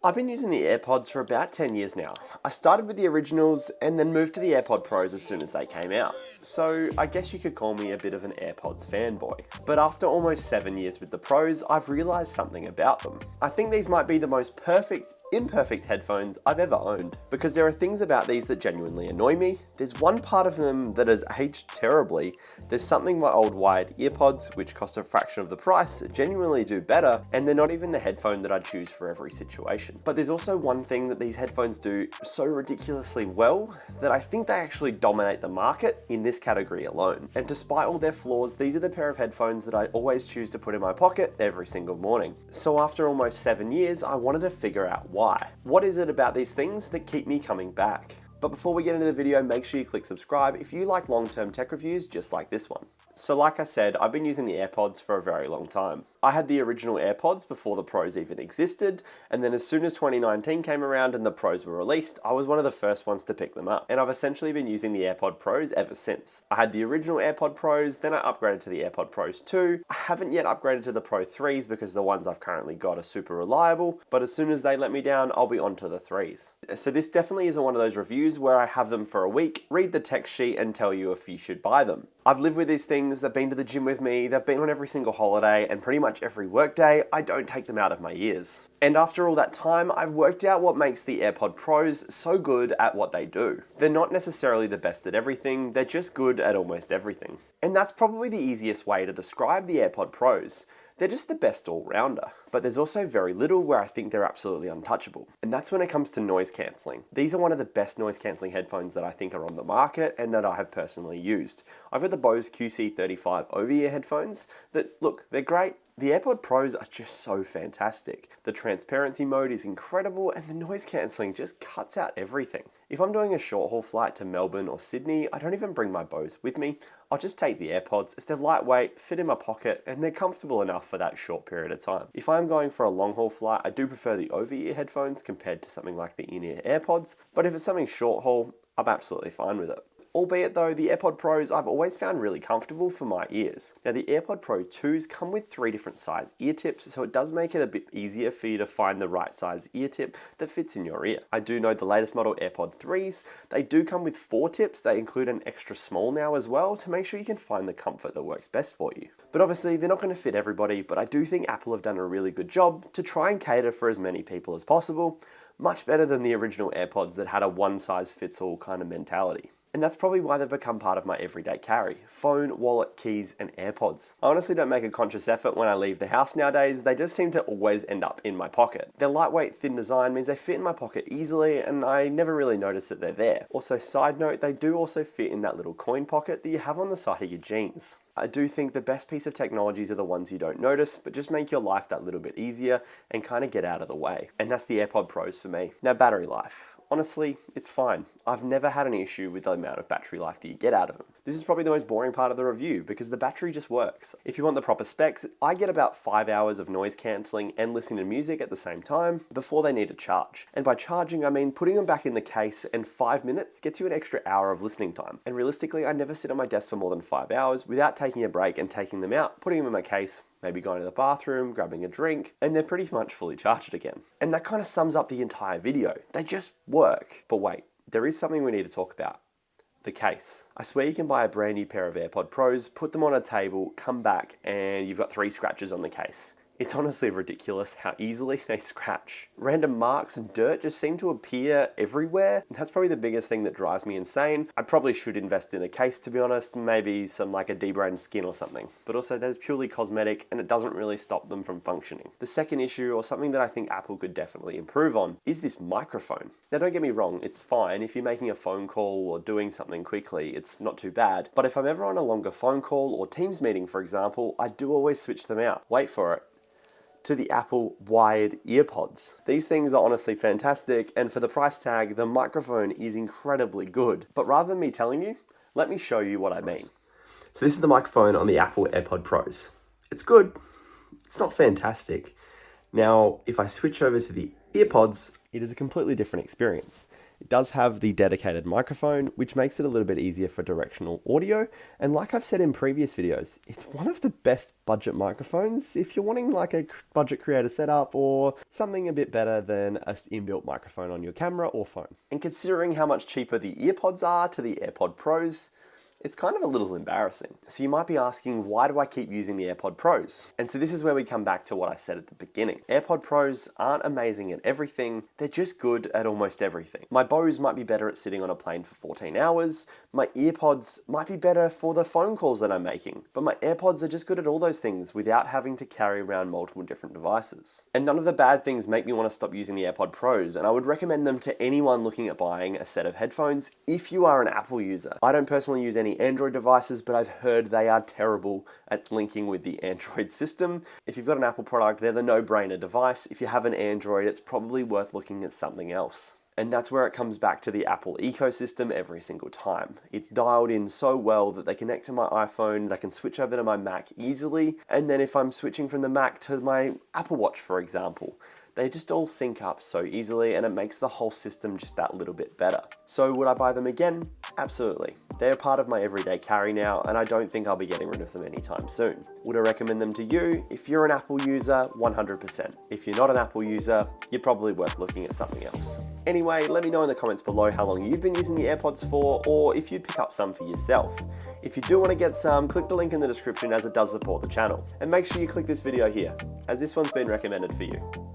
I've been using the AirPods for about 10 years now. I started with the originals and then moved to the AirPod Pros as soon as they came out. So I guess you could call me a bit of an AirPods fanboy. But after almost 7 years with the Pros, I've realised something about them. I think these might be the most perfect, imperfect headphones I've ever owned. Because there are things about these that genuinely annoy me. There's one part of them that has aged terribly. There's something my old wired earpods, which cost a fraction of the price, genuinely do better, and they're not even the headphone that I'd choose for every situation. But there's also one thing that these headphones do so ridiculously well that I think they actually dominate the market in this category alone. And despite all their flaws, these are the pair of headphones that I always choose to put in my pocket every single morning. So after almost 7 years, I wanted to figure out why. What is it about these things that keep me coming back? But before we get into the video, make sure you click subscribe if you like long-term tech reviews just like this one. So like I said, I've been using the AirPods for a very long time. I had the original AirPods before the Pros even existed, and then as soon as 2019 came around and the Pros were released, I was one of the first ones to pick them up. And I've essentially been using the AirPod Pros ever since. I had the original AirPod Pros, then I upgraded to the AirPod Pros 2. I haven't yet upgraded to the Pro 3s because the ones I've currently got are super reliable, but as soon as they let me down, I'll be on to the 3s. So this definitely isn't one of those reviews where I have them for a week, read the text sheet and tell you if you should buy them. I've lived with these things, they've been to the gym with me, they've been on every single holiday, and pretty much every work day, I don't take them out of my ears. And after all that time, I've worked out what makes the AirPod Pros so good at what they do. They're not necessarily the best at everything, they're just good at almost everything. And that's probably the easiest way to describe the AirPod Pros. They're just the best all-rounder. But there's also very little where I think they're absolutely untouchable. And that's when it comes to noise cancelling. These are one of the best noise cancelling headphones that I think are on the market and that I have personally used. I've got the Bose QC35 over-ear headphones that, look, they're great. The AirPod Pros are just so fantastic. The transparency mode is incredible and the noise cancelling just cuts out everything. If I'm doing a short haul flight to Melbourne or Sydney, I don't even bring my Bose with me. I'll just take the AirPods as they're lightweight, fit in my pocket, and they're comfortable enough for that short period of time. If I'm going for a long haul flight, I do prefer the over-ear headphones compared to something like the in-ear AirPods, but if it's something short haul, I'm absolutely fine with it. Albeit though, the AirPod Pros I've always found really comfortable for my ears. Now the AirPod Pro 2s come with 3 different size ear tips, so it does make it a bit easier for you to find the right size ear tip that fits in your ear. I do know the latest model AirPod 3s, they do come with 4 tips. They include an extra small now as well to make sure you can find the comfort that works best for you. But obviously they're not going to fit everybody, but I do think Apple have done a really good job to try and cater for as many people as possible. Much better than the original AirPods that had a one size fits all kind of mentality. And that's probably why they've become part of my everyday carry. Phone, wallet, keys, and AirPods. I honestly don't make a conscious effort when I leave the house nowadays, they just seem to always end up in my pocket. Their lightweight, thin design means they fit in my pocket easily, and I never really notice that they're there. Also, side note, they do also fit in that little coin pocket that you have on the side of your jeans. I do think the best piece of technologies are the ones you don't notice, but just make your life that little bit easier and kind of get out of the way. And that's the AirPod Pros for me. Now, battery life. Honestly, it's fine. I've never had an issue with the amount of battery life that you get out of them. This is probably the most boring part of the review because the battery just works. If you want the proper specs, I get about 5 hours of noise cancelling and listening to music at the same time before they need a charge. And by charging, I mean putting them back in the case, and 5 minutes gets you an extra hour of listening time. And realistically, I never sit at my desk for more than 5 hours without taking a break and taking them out, putting them in my case, maybe going to the bathroom, grabbing a drink, and they're pretty much fully charged again. And that kind of sums up the entire video. They just work. But wait, there is something we need to talk about. The case. I swear you can buy a brand new pair of AirPod Pros, put them on a table, come back, and you've got 3 scratches on the case. It's honestly ridiculous how easily they scratch. Random marks and dirt just seem to appear everywhere. And that's probably the biggest thing that drives me insane. I probably should invest in a case, to be honest, maybe some like a debraned skin or something. But also that's purely cosmetic and it doesn't really stop them from functioning. The second issue, or something that I think Apple could definitely improve on, is this microphone. Now don't get me wrong, it's fine if you're making a phone call or doing something quickly, it's not too bad. But if I'm ever on a longer phone call or Teams meeting, for example, I do always switch them out. Wait for it. To the Apple wired earpods. These things are honestly fantastic, and for the price tag, the microphone is incredibly good. But rather than me telling you, let me show you what I mean. So this is the microphone on the Apple AirPod Pros. It's good, it's not fantastic. Now, if I switch over to the AirPods, it is a completely different experience. It does have the dedicated microphone, which makes it a little bit easier for directional audio. And like I've said in previous videos, it's one of the best budget microphones if you're wanting like a budget creator setup or something a bit better than an inbuilt microphone on your camera or phone. And considering how much cheaper the AirPods are to the AirPod Pros, it's kind of a little embarrassing. So you might be asking, why do I keep using the AirPod Pros? And so this is where we come back to what I said at the beginning. AirPod Pros aren't amazing at everything, they're just good at almost everything. My Bose might be better at sitting on a plane for 14 hours, my EarPods might be better for the phone calls that I'm making, but my AirPods are just good at all those things without having to carry around multiple different devices. And none of the bad things make me want to stop using the AirPod Pros, and I would recommend them to anyone looking at buying a set of headphones if you are an Apple user. I don't personally use any Android devices, but I've heard they are terrible at linking with the Android system. If you've got an Apple product, they're the no-brainer device. If you have an Android, it's probably worth looking at something else. And that's where it comes back to the Apple ecosystem every single time. It's dialed in so well that they connect to my iPhone, they can switch over to my Mac easily, and then if I'm switching from the Mac to my Apple Watch, for example, they just all sync up so easily and it makes the whole system just that little bit better. So would I buy them again? Absolutely. They're part of my everyday carry now and I don't think I'll be getting rid of them anytime soon. Would I recommend them to you? If you're an Apple user, 100%. If you're not an Apple user, you're probably worth looking at something else. Anyway, let me know in the comments below how long you've been using the AirPods for or if you'd pick up some for yourself. If you do want to get some, click the link in the description as it does support the channel. And make sure you click this video here, as this one's been recommended for you.